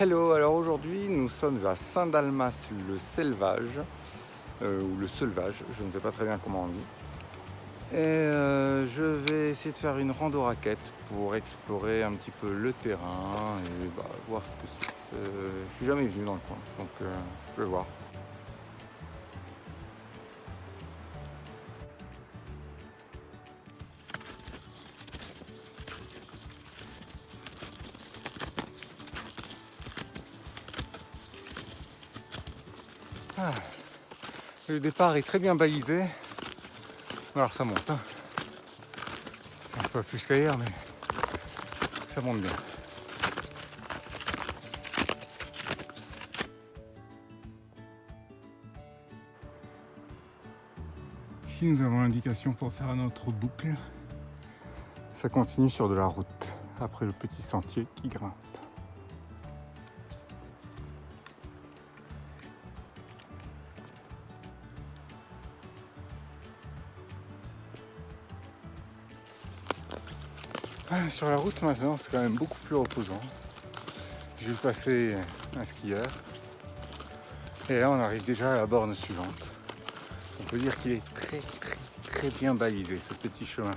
Hello, alors aujourd'hui nous sommes à Saint-Dalmas-le-Selvage, ou le Seulvage, je ne sais pas très bien comment on dit. Et je vais essayer de faire une rando raquette pour explorer un petit peu le terrain et voir ce que c'est. Je suis jamais venu dans le coin, donc je vais voir. Ah, le départ est très bien balisé. Alors ça monte, hein. Un peu plus qu'ailleurs, mais ça monte bien. Ici nous avons l'indication pour faire notre boucle. Ça continue sur de la route, après le petit sentier qui grimpe. Sur la route maintenant, c'est quand même beaucoup plus reposant. J'ai vu passer un skieur. Et là, on arrive déjà à la borne suivante. On peut dire qu'il est très bien balisé, ce petit chemin.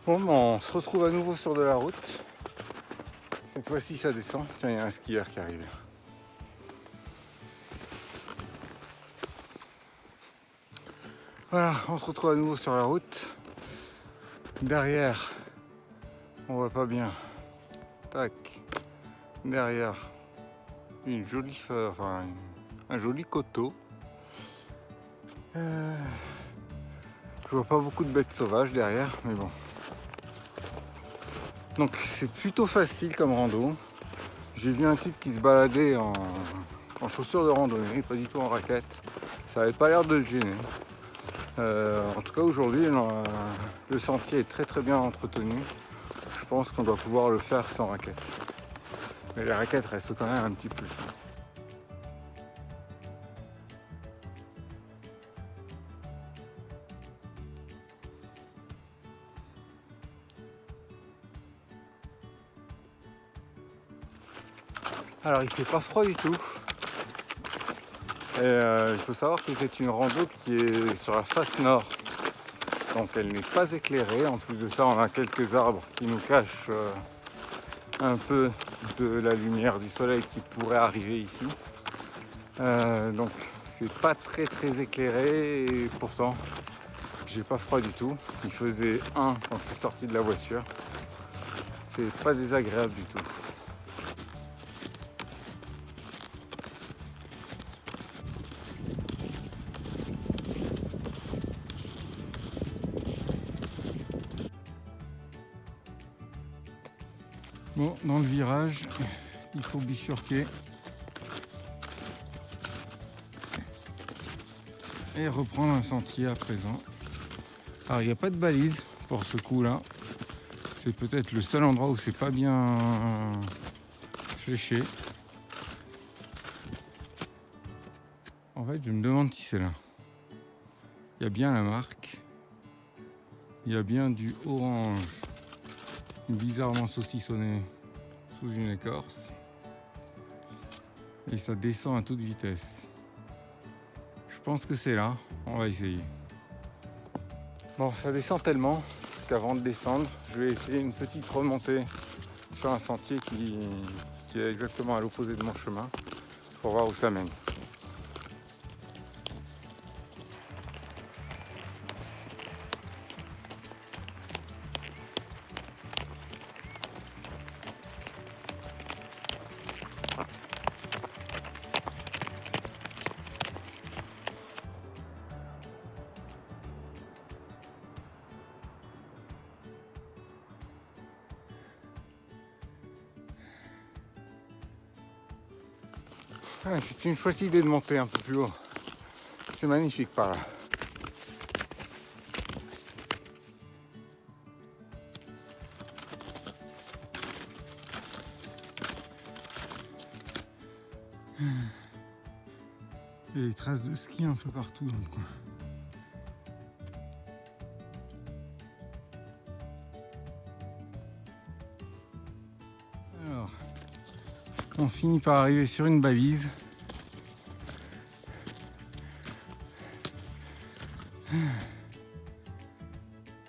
Bon, on se retrouve à nouveau sur de la route. Cette fois-ci, ça descend. Tiens, il y a un skieur qui arrive. Voilà, on se retrouve à nouveau sur la route. Derrière, on voit pas bien. Tac. Derrière, une jolie fleur, enfin, un joli coteau. Je vois pas beaucoup de bêtes sauvages derrière, mais bon. Donc c'est plutôt facile comme rando. J'ai vu un type qui se baladait en chaussures de randonnée, pas du tout en raquette. Ça avait pas l'air de le gêner. En tout cas aujourd'hui, le sentier est très bien entretenu. Je pense qu'on doit pouvoir le faire sans raquette. Mais les raquettes restent quand même un petit plus. Alors il fait pas froid du tout. Et il faut savoir que c'est une rando qui est sur la face nord. Donc elle n'est pas éclairée. En plus de ça, on a quelques arbres qui nous cachent un peu de la lumière du soleil qui pourrait arriver ici. Donc c'est pas très éclairé et pourtant j'ai pas froid du tout. Il faisait 1 quand je suis sorti de la voiture. C'est pas désagréable du tout. Bon, dans le virage, il faut bifurquer et reprendre un sentier à présent. Alors il n'y a pas de balise pour ce coup-là. C'est peut-être le seul endroit où c'est pas bien fléché. En fait, je me demande si c'est là. Il y a bien la marque. Il y a bien du orange bizarrement saucissonné sous une écorce. Et ça descend à toute vitesse. Je pense que c'est là. On va essayer. Bon, ça descend tellement qu'avant de descendre, je vais essayer une petite remontée sur un sentier qui qui est exactement à l'opposé de mon chemin pour voir où ça mène. Ah, c'est une chouette idée de monter un peu plus haut. C'est magnifique par là. Il y a des traces de ski un peu partout dans le coin. Alors, on finit par arriver sur une balise.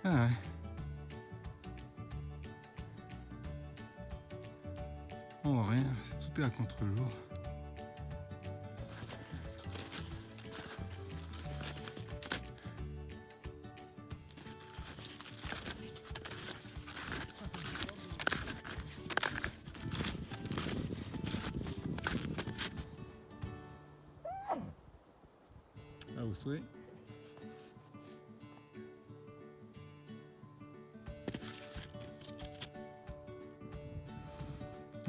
Ah ouais. On voit rien, tout est à contre-jour. À vos souhaits.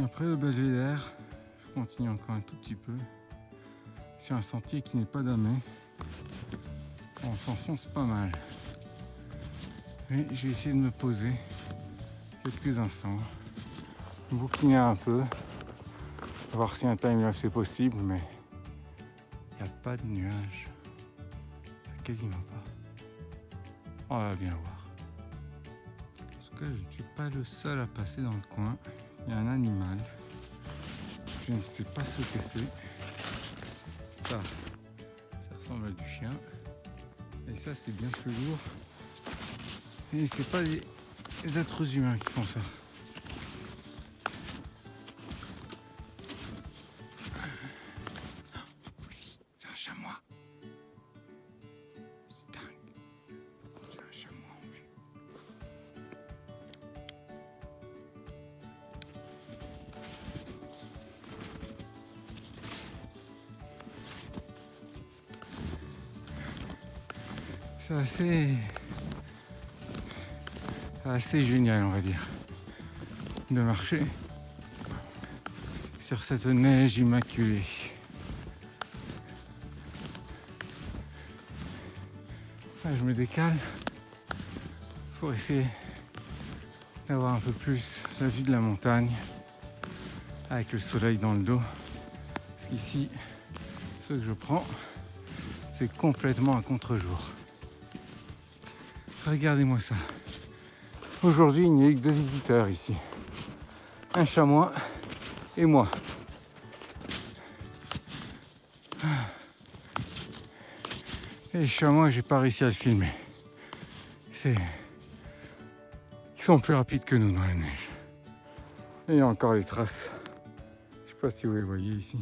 Après le belvédère, je continue encore un tout petit peu sur un sentier qui n'est pas damé. On s'enfonce pas mal. Mais je vais essayer de me poser quelques instants, bouquiner un peu, voir si un time-lapse est possible, mais il n'y a pas de nuages. Quasiment pas. On va bien voir. En tout cas, je ne suis pas le seul à passer dans le coin. Il y a un animal. Je ne sais pas ce que c'est. Ça ressemble à du chien. Et ça, c'est bien plus lourd. Et c'est pas les êtres humains qui font ça. Aussi, c'est un chamois. C'est dingue. J'ai un chamois en vue. C'est assez génial, on va dire, de marcher sur cette neige immaculée. Je me décale pour essayer d'avoir un peu plus la vue de la montagne avec le soleil dans le dos. Parce qu'ici, ce que je prends, c'est complètement à contre-jour. Regardez-moi ça. Aujourd'hui, il n'y a eu que 2 visiteurs ici. Un chamois et moi. Et le chamois, j'ai pas réussi à le filmer. Ils sont plus rapides que nous dans la neige. Et il y a encore les traces. Je sais pas si vous les voyez ici.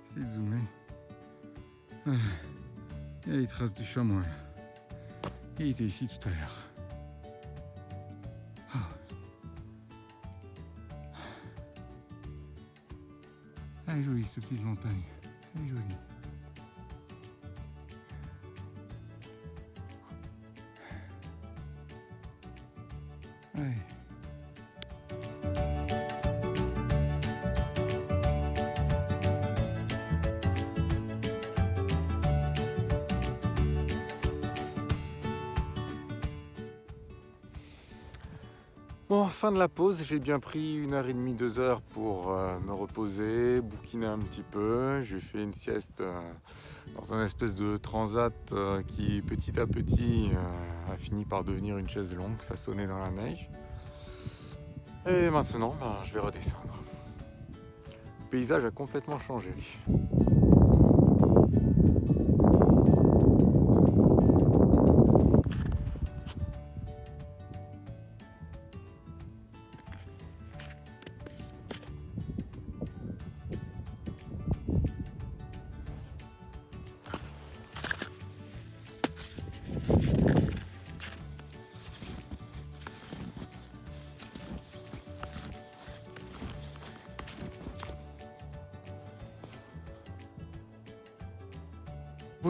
Essayez de zoomer. Voilà. Il y a les traces du chamois là. Il était ici tout à l'heure. Oh. Elle est jolie cette petite montagne. Elle est jolie. Ouais. Bon, fin de la pause, j'ai bien pris 1h30, 2 heures pour me reposer, bouquiner un petit peu. J'ai fait une sieste dans un espèce de transat qui petit à petit a fini par devenir une chaise longue façonnée dans la neige. Et maintenant, je vais redescendre. Le paysage a complètement changé.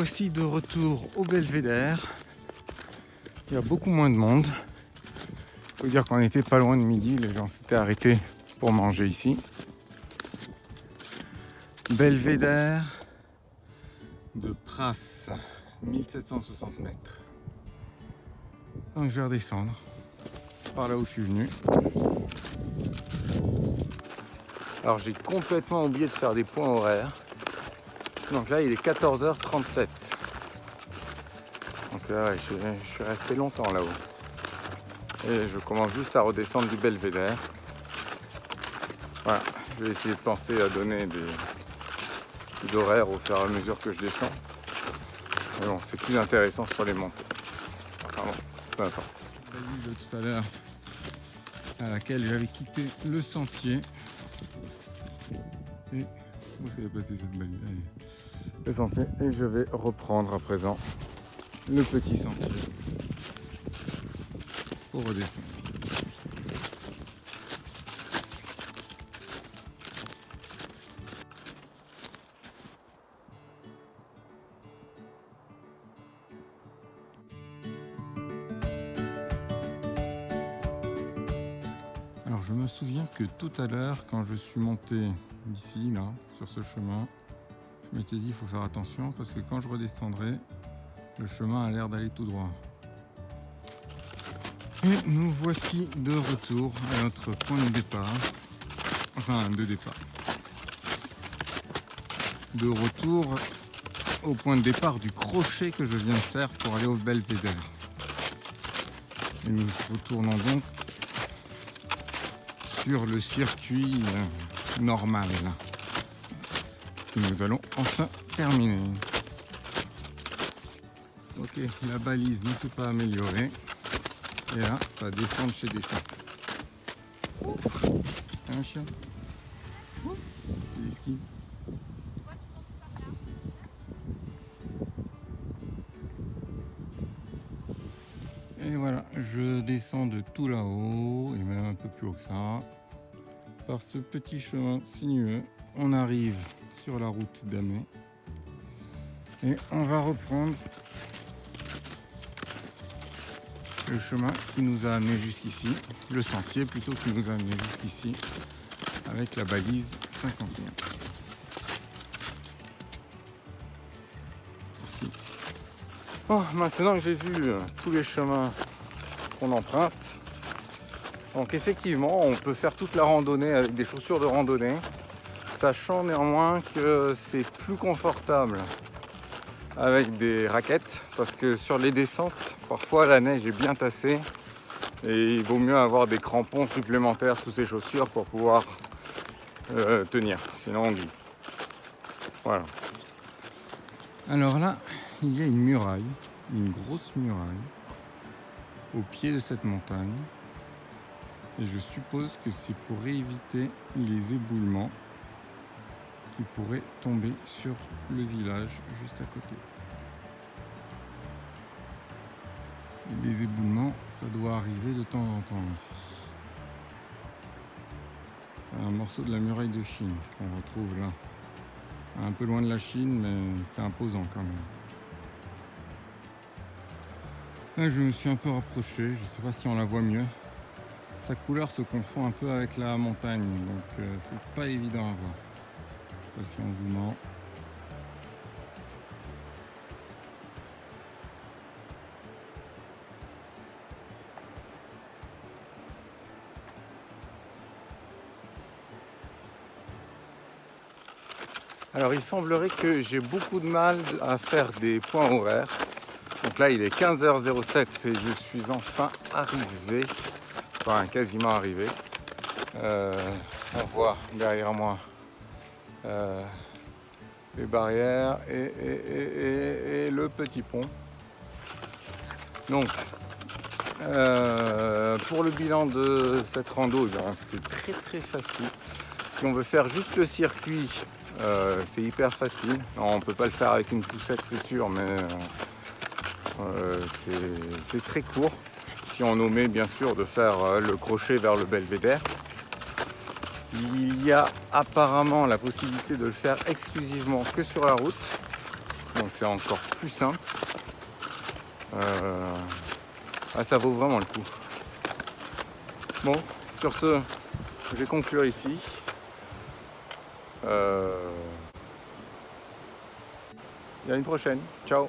voici de retour au Belvédère. Il y a beaucoup moins de monde. Il faut dire qu'on était pas loin de midi, les gens s'étaient arrêtés pour manger ici. Belvédère de Pras, 1760 mètres. Donc je vais redescendre par là où je suis venu. Alors j'ai complètement oublié de faire des points horaires. Donc là il est 14h37. Donc là je suis resté longtemps là-haut. Et je commence juste à redescendre du Belvédère. Voilà, je vais essayer de penser à donner des horaires au fur et à mesure que je descends. Mais bon, c'est plus intéressant sur les montées. Enfin bon, peu importe. La balise de tout à l'heure à laquelle j'avais quitté le sentier. Et où ça va passer cette balise? Allez. Le sentier, et je vais reprendre à présent le petit sentier pour redescendre. Alors je me souviens que tout à l'heure, quand je suis monté d'ici, là, sur ce chemin, je m'étais dit il faut faire attention parce que quand je redescendrai, le chemin a l'air d'aller tout droit. Et nous voici de retour à notre point de départ. Enfin, de départ. De retour au point de départ du crochet que je viens de faire pour aller au Belvédère. Et nous retournons donc sur le circuit normal que nous allons enfin terminer. Ok, la balise ne s'est pas améliorée et là ça descend de chez descend. Un chien, des skis. Et voilà, je descends de tout là-haut et même un peu plus haut que ça. Par ce petit chemin sinueux, on arrive sur la route d'Amé et on va reprendre le chemin qui nous a amené jusqu'ici, le sentier plutôt qui nous a amené jusqu'ici avec la balise 51. Bon, maintenant que j'ai vu tous les chemins qu'on emprunte, donc effectivement on peut faire toute la randonnée avec des chaussures de randonnée, sachant néanmoins que c'est plus confortable avec des raquettes parce que sur les descentes parfois la neige est bien tassée et il vaut mieux avoir des crampons supplémentaires sous ses chaussures pour pouvoir tenir, sinon on glisse. Voilà. Alors là il y a une muraille, une grosse muraille au pied de cette montagne et je suppose que c'est pour éviter les éboulements qui pourraient tomber sur le village juste à côté. Et les éboulements, ça doit arriver de temps en temps ici. C'est un morceau de la muraille de Chine qu'on retrouve là. Un peu loin de la Chine, mais c'est imposant quand même. Là, je me suis un peu rapproché, je ne sais pas si on la voit mieux. Sa couleur se confond un peu avec la montagne, donc c'est pas évident à voir. Je sais pas si on zoome. Alors il semblerait que j'ai beaucoup de mal à faire des points horaires. Donc là il est 15h07 et je suis enfin arrivé, enfin quasiment arrivé. On voit derrière moi les barrières et le petit pont. Donc pour le bilan de cette rando, c'est très facile. Si on veut faire juste le circuit, c'est hyper facile. Non, on ne peut pas le faire avec une poussette, c'est sûr, mais c'est très court. Si on omet bien sûr de faire le crochet vers le Belvédère. Il y a apparemment la possibilité de le faire exclusivement que sur la route. donc c'est encore plus simple. Ça vaut vraiment le coup. Bon, sur ce, je vais conclure ici. Et à une prochaine. Ciao.